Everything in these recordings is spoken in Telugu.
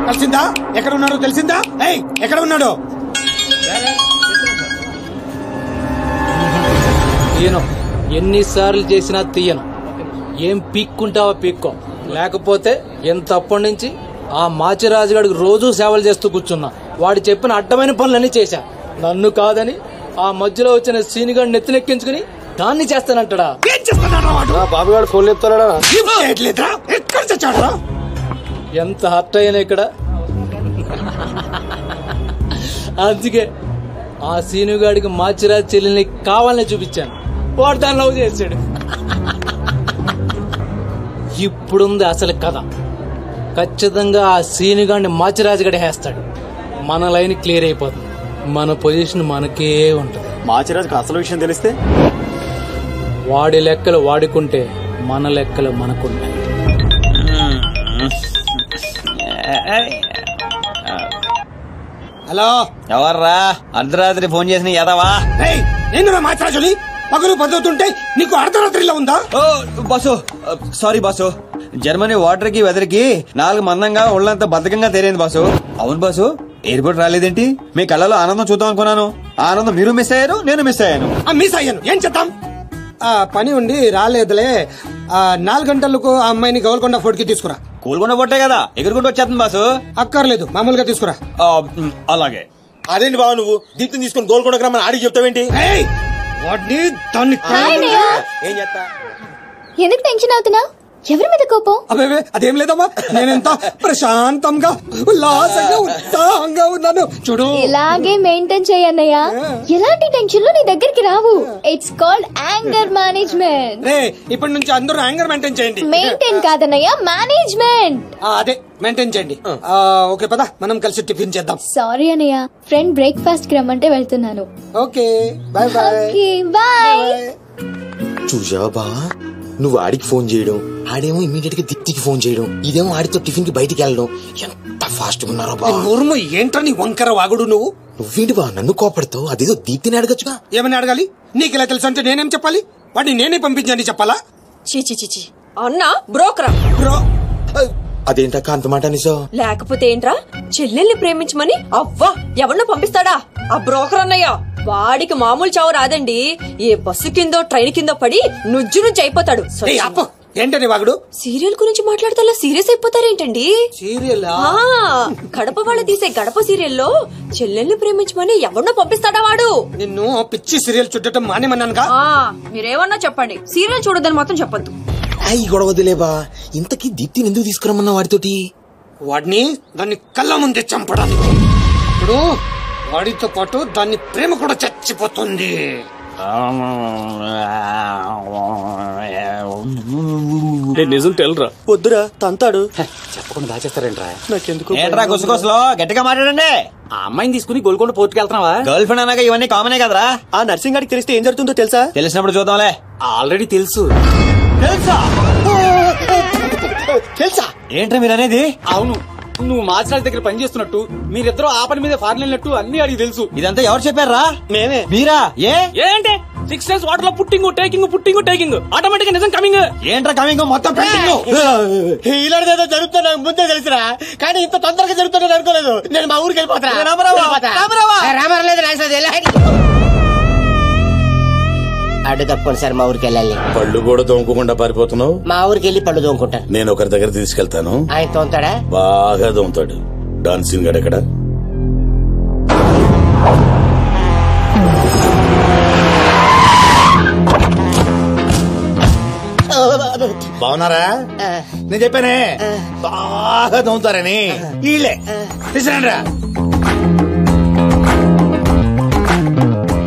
కలిసిందా? ఎక్కడ ఉన్నాడో తెలిసిందా? ఏయ్, ఎక్కడ ఉన్నాడో? తీయను, ఎన్నిసార్లు చేసినా తీయను. ఏం పీక్కుంటావో పీక్కో, లేకపోతే ఎంతప్పటి నుంచి ఆ మాచిరాజుగాడికి రోజూ సేవలు చేస్తూ కూర్చున్నా. వాడు చెప్పిన అడ్డమైన పనులన్నీ చేశా. నన్ను కాదని ఆ మధ్యలో వచ్చిన సీనిగాడు నెత్తినెక్కించుకుని దాన్ని చేస్తానంటాడా? ఏం చేస్తున్నాడు వాడు? బాబుగాడు ఫోన్ చెప్తాడా? ఎక్కడ చచ్చాడు? ఎంత హర్ట్ అయ్యాను ఇక్కడ. అందుకే ఆ సీనుగాడికి మాచిరాజు చెల్లెల్ని కావాలని చూపించాను. వాడు దాన్ని లవ్ చేశాడు. ఇప్పుడుంది అసలు కథ. ఖచ్చితంగా ఆ సీనుగాడిని మాచిరాజు గడి వేస్తాడు. మన లైన్ క్లియర్ అయిపోతుంది. మన పొజిషన్ మనకే ఉంటుంది. మాచిరాజుకి అసలు విషయం తెలిస్తే వాడి లెక్కలు వాడుకుంటే మన లెక్కలు మనకుంటాయి. హలో, ఎవర్రా అర్ధరాత్రి ఫోన్ చేసిన ఎదవా? నేను మాచిరాజుని. పగలు పదవుతుంటే నీకు అర్ధరాత్రిలో ఉందా? ఓ boss, sorry boss. Germany water కి వెదర్ కి 4 మందంగా ఒళ్ళంతా బద్ధకంగా తేరైంది బాసు. అవును బాసు, ఎయిర్పోర్ట్ రాలేదేంటి? మీ కళ్ళలో ఆనందం చూద్దాం అనుకున్నాను. ఆనందం మీరు మిస్ అయ్యారు, నేను మిస్ అయ్యాను. మిస్ అయ్యాను, ఏం చేద్దాం? పని ఉండి రాలేదులే. 4 గంటలకు ఆ అమ్మాయిని గోల్కొండ ఫోర్ట్ కి తీసుకురా. కూల్కొండ పొట్టే కదా, ఎగురుకుంటూ వచ్చేస్తుంది బాసు. అక్కర్లేదు, మామూలుగా తీసుకురా. అలాగే. అదేంటి బాబు, నువ్వు దీప్తిని తీసుకుని గోల్కొండకు రమ్మని ఆడికి చెప్తావేంటి? దాన్ని ఏం చేస్తా? ఎందుకు టెన్షన్ అవుతున్నావు? ఎవరి మీద కోపం? అబే అదేం లేదమ్మా, నేనెంత ప్రశాంతంగా ఉల్లాసంగా ఉత్సాహంగా ఉన్నాను చూడు. ఇలాగే మెయింటైన్ చేయన్నయ్య. ఎలాంటి టెన్షన్లు నీ దగ్గరికి రావు. It's called anger management. ఇప్పటి నుంచి అందరూ యాంగర్ మెయింటైన్ చేయండి. మెయింటైన్ కాదన్నయ్య, మేనేజ్మెంట్. అదే మెయింటైన్ చేయండి. ఓకే పద, మనం కలిసి టిఫిన్ చేద్దాం. సారీ అన్నయ్య, ఫ్రెండ్ బ్రేక్ఫాస్ట్ కి రమ్మంటే వెళ్తున్నాను. Okay bye bye. బాయ్. చూసావా బా, నువ్వు ఆడికి ఫోన్ చేయడం, ఆడేమో ఇమీడియట్ గా దీప్తికి ఫోన్ చేయడం, ఇదేమో ఆడితో టిఫిన్ కి బయటికి వెళ్ళడం. ఎంత ఫాస్ట్ ఉన్నారో బా. ఊర్ము ఏంట్రా నీ వంకర వాగుడు? నువ్వేంటి బా నన్ను కోపడతావు? అదేదో దీప్తిని అడగచ్చుగా. ఏమని అడగాలి? నీకు ఇలా తెలుసు అంటే నేనేం చెప్పాలి? వాడిని నేనే పంపించండి చెప్పాలా? చీచి అన్నా బ్రోకరా? బ్రో అదేంటక్క అంత మాట నిజం? లేకపోతే ఏంట్రా, చెల్లెల్ని ప్రేమించమని అవ్వా ఎవరినో పంపిస్తాడా ఆ బ్రోకర్ అన్నయ్య? వాడికి మామూలు చావు రాదండి. ఏ బస్సు కిందో ట్రైన్ కిందో పడి నుజ్జు నుంచి అయిపోతాడు. ఏంటని వాగుడు? సీరియల్ గురించి మాట్లాడతా సీరియస్ అయిపోతారేంటండి? సీరియల్ గడప వాళ్ళు తీసే గడప సీరియల్లో చెల్లెల్ని ప్రేమించమని ఎవరినో పంపిస్తాడా వాడు? నిన్ను పిచ్చి సీరియల్ చూడటం మానేమన్నానుగా. మీరేమన్నా చెప్పండి, సీరియల్ చూడదని మాత్రం చెప్పద్దు. అయ్యి గొడవదిలేబా. ఇంతకీ దీప్తిని ఎందుకు తీసుకురమ్మన్నా వాడితోటి? వాడిని దాన్ని కళ్ళ ముందే చంపడానికి. ఇప్పుడు వాడితో పాటు దాన్ని ప్రేమ కూడా చచ్చిపోతుంది. నిజం తెలరా? వద్దురా, తంతాడు. చెప్పకుండా దాచేస్తారేంట్రా? నాకెందుకు ఏంట్రా గుసగుసలో గట్టిగా మాట్లాడండి. ఆ అమ్మాయిని తీసుకుని గోల్కొండ పోర్టుకి వెళ్తున్నావా? గర్ల్ ఫ్రెండ్ అన్నాక ఇవన్నీ కామనే కదరా. ఆ నర్సింగ్ గారికి తెలిస్తే ఏం జరుగుతుందో తెలుసా? తెలిసినప్పుడు చూద్దాంలే. ఆల్రెడీ తెలుసు. తెలుసా? ఏంట్రా మీరు అనేది? అవును, నువ్వు మాచిరాజు దగ్గర పని చేస్తున్నట్టు, మీరిద్దరూ ఆ పని మీద ఫారెన్ వెళ్ళినట్టు అన్ని అడిగి తెలుసు. ఇదంతా ఎవరు చెప్పారా? మేమే. మీరా? ఏంటే 6 days వాటర్ లో పుట్టింగ్ టేకింగ్ ఆటోమేటిక్ నిజం కమింగ్. ఏంట్రా కమింగ్ మొత్తం పెండింగ్? ఇలాంటిదేదో జరుగుతుంది నాకు ముందే తెలుసురా, కానీ ఇంత తొందరగా జరుగుతుందని అనుకోలేదు. నేను మా ఊరికి వెళ్ళిపోతా. అడ్డు తప్పుకోండి సార్, మా ఊరికి వెళ్ళాలి. పళ్ళు కూడా తోముకోకుండా పారిపోతున్నావు? మా ఊరికి వెళ్ళి పళ్ళు తోముకుంటాను. నేను ఒకరి దగ్గర తీసుకెళ్తాను. ఆయన తోముతాడా? బాగా తోముతాడు. డాన్సింగ్ గడ ఎక్కడ? బాగున్నారా? నేను చెప్పానే బాగా తోముతారని. వీళ్ళే తీసుకురండిరా.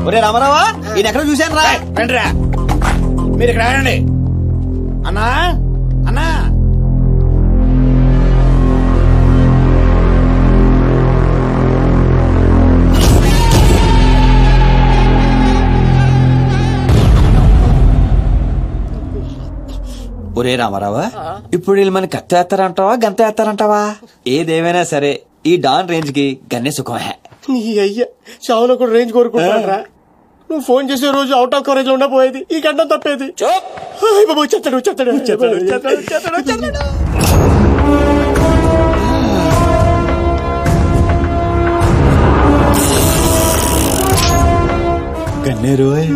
ఒరే రామారావా, ఈయన ఎక్కడ చూశాను రా. రండిరా, మీరు ఇక్కడ రండి. అన్నా అన్నా, ఒరే రామారావా, ఇప్పుడు వీళ్ళు మన కత్తి వేస్తారంటావా గంత వేస్తారంటావా? ఏదేమైనా సరే ఈ డాన్ రేంజ్ కి గన్నే సుఖమే. నీ అయ్యా చావులో కూడా రేంజ్ కోరుకుంటారా? నువ్వు ఫోన్ చేసే రోజు అవుట్ ఆఫ్ కవరేజ్ లో ఉండబోయేది, ఈ గంట తప్పేది. చెప్తాడు. నేనే రోయ్.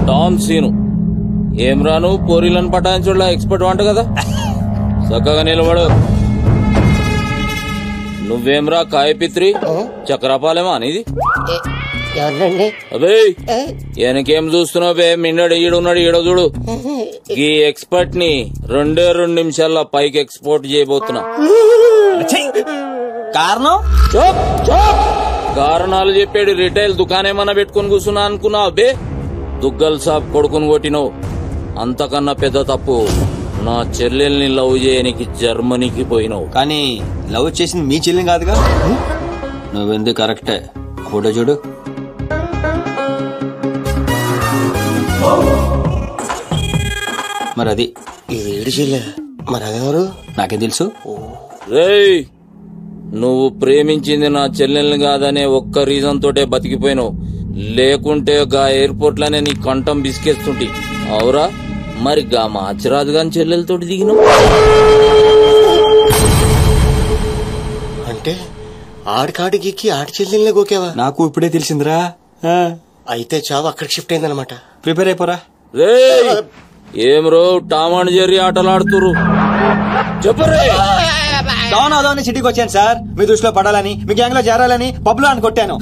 డాన్ సీను ఏం రాను పోరీలను పటాయించుడులా ఎక్స్పర్ట్ వంట కదా చక్కగా నిలబడు. నువ్వేమ్రా కాయపిత్రి చక్రపాలేమా అనేది? ఎవరండి? అబే వెనకేం చూస్తున్నావు బే? మిన్నడు ఈడున్నాడు, ఈడ చూడు. ఈ ఎక్స్పర్ట్ ని 2 నిమిషాల్లో పైకి ఎక్స్పోర్ట్ చేయబోతున్నా. కారణం కారణాలు చెప్పాడు. రిటైల్ దుకాణం పెట్టుకుని కూర్చున్నా అనుకున్నావు బే? దుగ్గల్ సాబ్ కొడుకుని కొట్టినావు. అంతకన్నా పెద్ద తప్పు నా చెల్లెల్ని లవ్ చేయనికి జర్మనీకి పోయినావు. కానీ లవ్ చేసింది మీ చెల్లిని కాదుగా. నువ్వెందు కరెక్టే. ఫోటో చూడు. మరి అది ఇది ఏడు చెల్లె, మరి అదెవరు? నాకేం తెలుసు. రేయ్, నువ్వు ప్రేమించింది నా చెల్లెల్ని కాదనే ఒక్క రీజన్ తోటే బతికిపోయినావు. లేకుంటే గా ఎయిర్పోర్ట్ లోనే నీ కంఠం బిస్కేస్తుంటి. అవురా? మరి గా మాచిరాజు గాని చెల్లెలతోటి దిగినావు అంటే ఆడికాడికి ఆడి చెల్లెల్ని గోకేవా? నాకు ఇప్పుడే తెలిసిందిరా. అయితే చావు అక్కడికి షిఫ్ట్ అయిందనమాట. ప్రిపేర్ అయిపోరా. రేయ్, ఏం రో టామ్ అండ్ జెర్రీ ఆటలాడుతురు? చెప్పరే. అదోని సిటీకి వచ్చాను సార్, మీ దృష్టిలో పడాలని, మీ గ్యాంగ్ లో చేరాలని పబ్ లో అని కొట్టాను.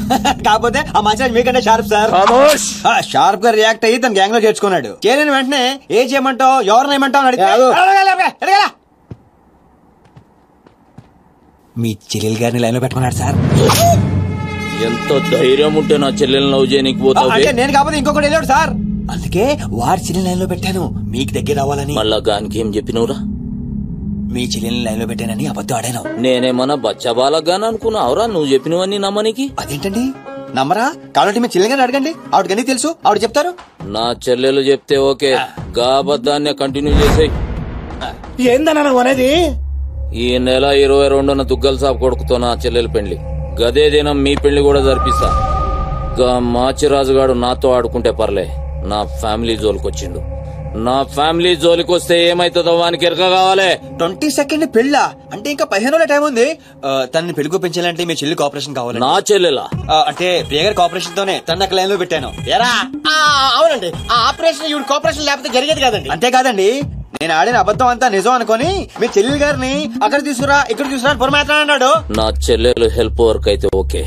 కాకపోతే ఆ మసాజ్ మీకంటే షార్ప్ సార్. షార్ప్ గా రియాక్ట్ అయ్యి తన గ్యాంగ్ లో చేర్చుకున్నాడు. చేరిన వెంటనే ఏం చేయమంటావు, ఎవరిని ఏమంటావు అడిగితే మీ చెల్లెలు గారిని లైన్ లో పెట్టుకున్నాడు సార్. ఎంత ధైర్యం ఉంటే నా చెల్లెల్ని లవ్ చేయనికి పోతావు? నేను కాకపోతే ఇంకొకటి వెళ్ళాడు సార్, అందుకే వారి చెల్లెలు లైన్ లో పెట్టాను మీకు దగ్గర అవ్వాలని. మళ్ళా గానికి ఏం చెప్పినవురా? మీ చెల్లెల్ని లైన్ లో పెట్టానని అబద్ధం ఆడాను. నేనేమన్నా బచ్చబాలగాని అనుకున్నావురా నువ్వు చెప్పినవన్నీ నమ్మనికి? అదేంటండి నమ్మరా? కాబట్టి మీ చెల్లెని అడగండి, ఆవిడకన్నీ తెలుసు, ఆవిడ చెప్తారు. నా చెల్లెలు చెప్తే ఓకే, గా అబద్ధాన్ని కంటిన్యూ చేసేయి. ఏందన్నా అనేది? ఈ నెల 22న దుగ్గల్ సాబ్ కొడుకుతో నా చెల్లెలు పెళ్లి. గదే దినం మీ పెళ్లి కూడా జరిపిస్తా. గా మాచిరాజుగాడు నాతో ఆడుకుంటే పర్లే, నా ఫ్యామిలీ జోలికొచ్చిండు. నా ఫ్యామిలీ జోలికొస్తే ఏమైతుందో వానికి ఎరక కావాలి. 22nd పెళ్ళా? అంటే ఇంకా 15 రోజుల టైం ఉంది. తనని పెళ్లి పెంచాలంటే మీ చెల్లి కోఆపరేషన్ కావాలి. నా చెల్లెలా? అంటే ప్రియగారి కోఆపరేషన్ తోనే తన లైన్ లో పెట్టాను. ఎరా? అవునండి, ఆ ఆపరేషన్ ఈవిడ కోఆపరేషన్ లేకపోతే జరిగేది కాదండి. అంతేకాదండి, నేను ఆడిన అబద్ధం అంతా నిజం అనుకొని మీ చెల్లెలు గారిని అక్కడ తీసుకురా ఇక్కడ తీసుకురా పొరమాత్రం అన్నాడు. నా చెల్లెలు హెల్ప్ వర్క్ అయితే ఓకే,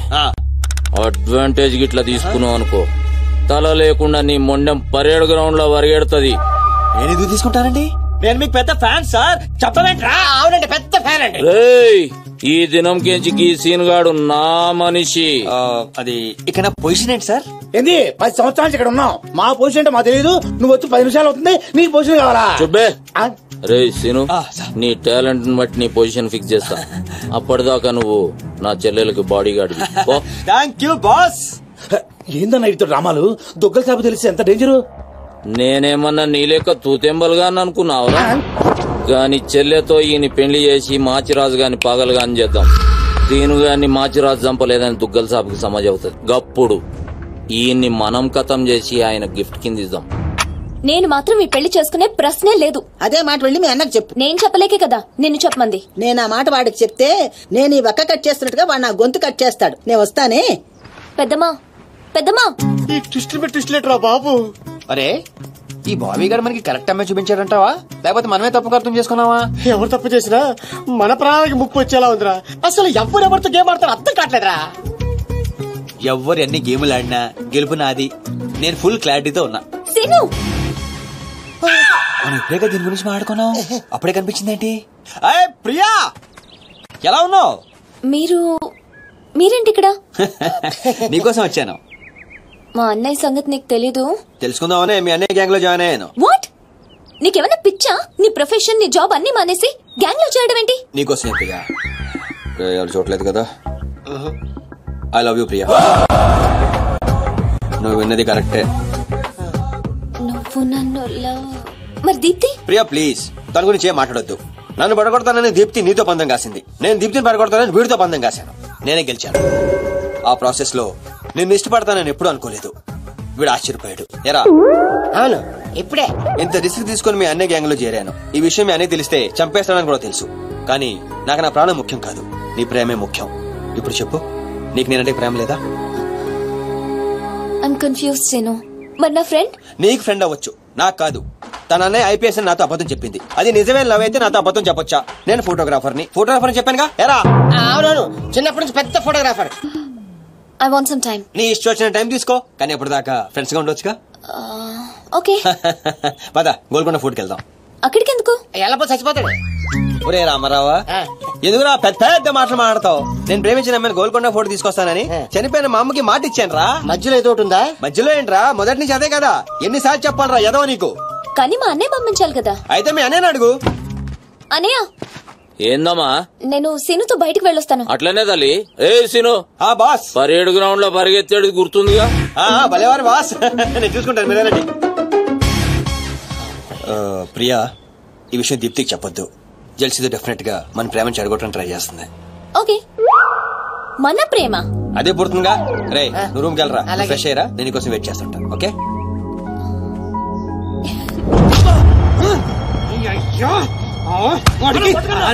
అడ్వాంటేజ్ గిట్లా తీసుకున్నావు అనుకో, తల లేకుండా నీ మొండెం పరేడ్ గ్రౌండ్ లో పరిగెడుతుంది. నేను ఎందుకు తీసుకుంటానండి? నేను మీకు పెద్ద ఫ్యాన్ సార్, చెప్పలేంట్రా? అవునండి, పెద్ద ఫ్యాన్ అండి. ఈ దినం కెంచి గీ సీన్ గాడు నా మనిషి. అది ఇక్కడ నా పొజిషన్ ఏంటి సార్? ఏంది 10 సంవత్సరాల నుంచి ఇక్కడ ఉన్నావు, మా పొజిషన్ అంటే మాకు తెలియదు. నువ్వు వచ్చి 10 నిమిషాలు అవుతుంది, నీ పొజిషన్ కావాలా? చుబ్బే. రే సీను, నీ టాలెంట్ బట్టి నీ పొజిషన్ ఫిక్స్ చేస్తా. అప్పటిదాకా నువ్వు నా చెల్లెలకి body guard. Thank you boss. ఏందన్నా ఇటు రామాలు? దుగ్గల సాబు తెలిసి ఎంత డేంజరు? నేనేమన్నా నీ లెక్క తూతెంబలుగా అనుకున్నావురా? గాని చెల్లెతో ఈయన పెళ్లి చేసి మాచిరాజు గాని పాగలు గాని చేద్దాం. దీని గాని మాచిరాజు చంపలేదని దుగ్గల సాబుకి సమాజ్ అవుతుంది. గప్పుడు ఈయన్ని మనం కథం చేసి ఆయన గిఫ్ట్ కింద ఇద్దాం. నేను మాత్రం ఈ పెళ్లి చేసుకునే ప్రశ్నే లేదు. అదే మాట వెళ్ళి మీ అన్నకు చెప్పు. నేను చెప్పలేకే కదా నిన్ను చెప్పమంది. నేను ఆ మాట వాడికి చెప్తే నేను ఈ వక్క కట్ చేస్తున్నట్టుగా వాడు నా గొంతు కట్ చేస్తాడు. నేను వస్తానే. పెద్దమ్మా పెద్దమ్మా, ఈ ట్విస్ట్ లేటరా బాబు. అరే, ఈ బాబీ గారు మనకి కరెక్ట్ అమ్మాయి చూపించారంటావా, లేకపోతే మనమే తప్పు అర్థం చేసుకున్నావా? ఎవరు తప్పు చేసినా మన ప్రాణానికి ముప్పు వచ్చేలా ఉందిరా. అసలు ఎవరెవరితో గేమ్ ఆడతారు అర్థం కావట్లేదురా. ఎవరు ఎన్ని గేములు ఆడినా గెలుపు నాది. నేను ఫుల్ క్లారిటీతో ఉన్నా. సీను, మనం ఇప్పుడే దీని గురించి మాట్లాడుకున్నాం, అప్పుడే కనిపించిందేంటి? ప్రియా, ఎలా ఉన్నావు? మీరేంటి ఇక్కడ? నీకోసం వచ్చాను. మా అన్నయ్య సంగతి నీకు తెలీదు? తెలుసుకుందామనే మీ అన్నయ్య గ్యాంగ్ లో జాయిన్ అయ్యాను. వాట్? నీకేమైనా పిచ్చా? నీ ప్రొఫెషన్ నీ జాబ్ అన్ని మానేసి గ్యాంగ్ లో చేయడం ఏంటి? నీకోసం ప్రియా. ఎవరు చూడలేదు కదా. I love you Priya. నువ్వు విన్నది కరెక్టే. నువ్వు నన్ను మరి దీప్తి? ప్రియా ప్లీజ్, తన గురించి ఏం మాట్లాడొద్దు. నన్ను పడగొడతానని దీప్తి నీతో పందెం కాసింది, నేను దీప్తిని పడగొడతానని వీడితో పందెం కాశాను. నేనే గెలిచాను. ఆ ప్రాసెస్ లో నిన్ను ఇష్టపడతానని ఎప్పుడు అనుకోలేదు. వీడు ఆశ్చర్యపోయాడు. ఎరా? అవును, ఇప్పుడే ఇంత రిస్క్ తీసుకుని మీ అన్నయ్య గ్యాంగ్ లో చేరాను. ఈ విషయం మీ అన్నయ్య తెలిస్తే చంపేస్తానని కూడా తెలుసు. కానీ నాకు నా ప్రాణం ముఖ్యం కాదు, నీ ప్రేమే ముఖ్యం. ఇప్పుడు చెప్పు, నీకు నేనంటే ప్రేమ లేదా? I'm confuse Seenu. మరి నా ఫ్రెండ్? నీకు ఫ్రెండ్ అవ్వచ్చు, నాకు కాదు. తన అన్నయ్య ఐపీఎస్ అని నాతో అబద్ధం చెప్పింది. అది నిజమే లవ్ అయితే నాతో అబద్ధం చెప్పొచ్చా? నేను ఫోటోగ్రాఫర్ చెప్పానుగా. ఎరా? అవునవును, చిన్నప్పటి నుంచి పెద్ద photographer. I want some time. నీ ఇష్టం వచ్చిన టైం తీసుకో, కానీ అప్పుడు దాకా ఫ్రెండ్స్ గా ఉండొచ్చుగా. ఓకే. పద గోల్కొండ ఫుడ్కి వెళ్దాం. అక్కడికి ఎందుకు? ఎలా చచ్చిపోతాడు. ఒరే రామారావా, ఎందుకురా పెద్ద పెద్ద మాటలు మాట్లాడతావు? నేను ప్రేమించిన అమ్మాయిని గోల్కొండ ఫోటో తీసుకొస్తానని చనిపోయిన మా అమ్మకి మాట ఇచ్చాను రా. మధ్యలో ఏదో ఉందా? మధ్యలో ఏంట్రా, మొదటి నుంచి అదే కదా. ఎన్నిసార్లు చెప్పాలరా ఎదవ నీకు? కానీ మా అన్నయ్య పంపించాలి కదా. అయితే మీ అన్నయ్యని అడుగు. అన్నయ్య ఏందమ్మా? నేను సీనుతో బయటికి వెళ్ళొస్తాను. అట్లనే తల్లి. ఏ సీను, బాస్ పరేడ్ గ్రౌండ్ లో పరిగెత్తాడు గుర్తుందిగా? భలేవారు బాస్, నేను చూసుకుంటాను. మీరేనండి. ప్రియా, ఈ విషయం దీప్తికి చెప్పొద్దు. జెల్సీతో డెఫినెట్ గా మన ప్రేమను చెడగొట్టడం ట్రై చేస్తుంది. ఓకే. మన ప్రేమ అదే పుడుతుందిగా. రే నువ్వు రూమ్కి వెళ్ళరా, ఫ్రెష్ అయ్యరా, నేను నీకోసం వెయిట్ చేస్తుంటా. ఓకే?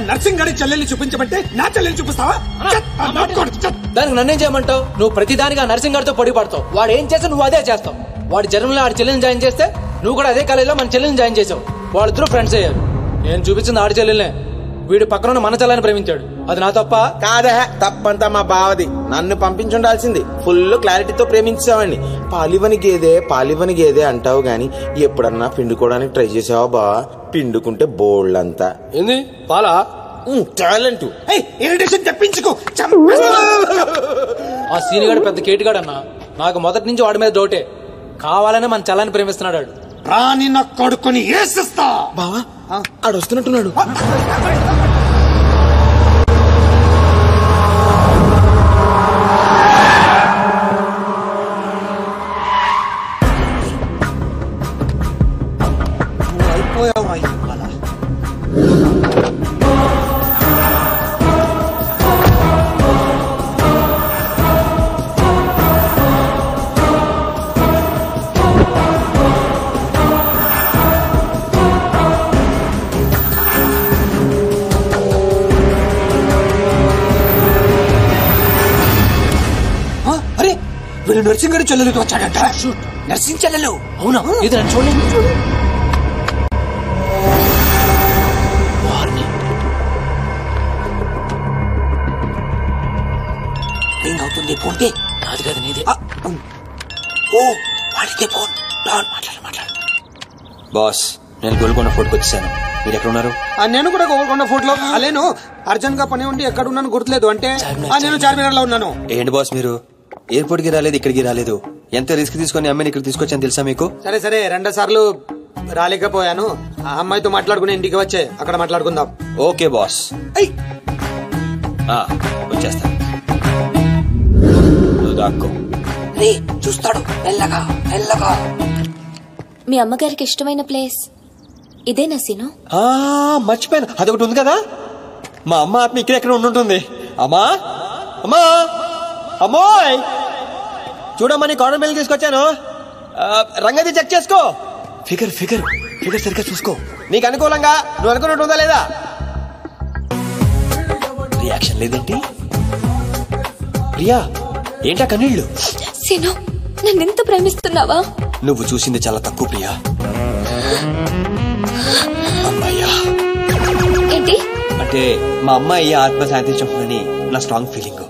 నర్సింగ్ గారి చెల్లెల్ని చూపించమంటే నా చెల్లెల్ని చూపిస్తావా? దానికి నన్నేం చేయమంటావు? నువ్వు ప్రతిదానికి ఆ నర్సింగ్ గారితో పొడి పడతావు. వాడు ఏం చేస్తే నువ్వు అదే చేస్తావు. వాడి జన్మలో ఆడి చెల్లెల్ని జాయిన్ చేస్తే నువ్వు కూడా అదే కాలేజీలో మన చెల్లెల్ని జాయిన్ చేసావు. వాళ్ళిద్దరూ ఫ్రెండ్స్ అయ్యారు. నేను చూపించింది ఆడి చెల్లెల్నే. వీడు పక్కన మన చెల్లెని ప్రేమించాడు. అది నా తప్ప కాదా? తప్పంతా మా బావది. నన్ను పంపించుండాల్సింది. ఫుల్ క్లారిటీతో ప్రేమించావండి. పాలివని గేదే అంటావు గాని ఎప్పుడన్నా పిండుకోవడానికి ట్రై చేసావా బా? పిండుకుంటే బోల్డ్ అంతా. ఏంది పాలా? టాలెంట్. ఇరిటేషన్ తెప్పించుకో. ఆ సీనిగాడు పెద్ద కేటుగాడు అన్న. నాకు మొదటి నుంచి వాడి మీద డౌటే. కావాలనే మన చెల్లని ప్రేమిస్తున్నాడు. రాని నా కొడుకుని ఏసిస్తా. బావా ఆడు వస్తున్నట్టున్నాడు. అయిపోయావా? వీళ్ళు నర్సింగ్ గారి చెల్లెలకి వచ్చాడట. నర్సింగ్ చెల్లెలు? అవునా? ఇది నన్ను చూడండి. ఏం అవుతుంది? పోతే నాది కాదు నీదే. ఓ వాడితే ఫోన్. మాట్లాడు. బాస్, నేను గోల్కొండ ఫోర్ట్కి వచ్చేసాను. మీరు ఎక్కడ ఉన్నారు? నేను కూడా గోల్కొండ ఫోర్ట్ లో. అలేను అర్జెంట్ గా పని ఉండి ఎక్కడ ఉన్నాను గుర్తులేదు. అంటే నేను చార్మినార్ లో ఉన్నాను. ఏంటి బాస్ మీరు ఎయిర్పోర్ట్ కి రాలేదు, ఇక్కడికి రాలేదు? ఎంత రిస్క్ తీసుకుని అమ్మాయిని ఇక్కడ తీసుకొచ్చాను తెలుసా మీకు? సరే 2 సార్లు రాలేకపోయాను. ఆ అమ్మాయితో మాట్లాడుకుని ఇంటికి వచ్చే అక్కడ మాట్లాడుకుందాం. ఓకే బాస్, వచ్చేస్తా. నువ్వు దాక్కో. చూస్తాడు మెల్లగా. మీ అమ్మగారికి ఇష్టమైన ప్లేస్ ఇదేనా సీను? మర్చిపోయాను, అదొకటి ఉంది కదా. మా అమ్మ ఆత్మ ఇక్కడెక్కడ ఉండుంటుంది. అమ్మా అమ్మోయ్, చూడమ్మా నీ కాటన్ బిల్ తీసుకొచ్చాను. రంగది చెక్ చేసుకో. ఫిగర్ సరిగ్గా చూసుకో. నీకు అనుకూలంగా నువ్వు అనుకున్నట్టు ఉందా లేదా? రియాక్షన్ లేదేంటి? ప్రియా ఏంటా కన్నీళ్ళు? సీను నన్నెంత ప్రేమిస్తున్నావా? నువ్వు చూసింది చాలా తక్కువ ప్రియా. అమ్మాయ్యా ఏంటి అంటే మా అమ్మాయి ఆత్మ శాంతించమని నా స్ట్రాంగ్ ఫీలింగ్.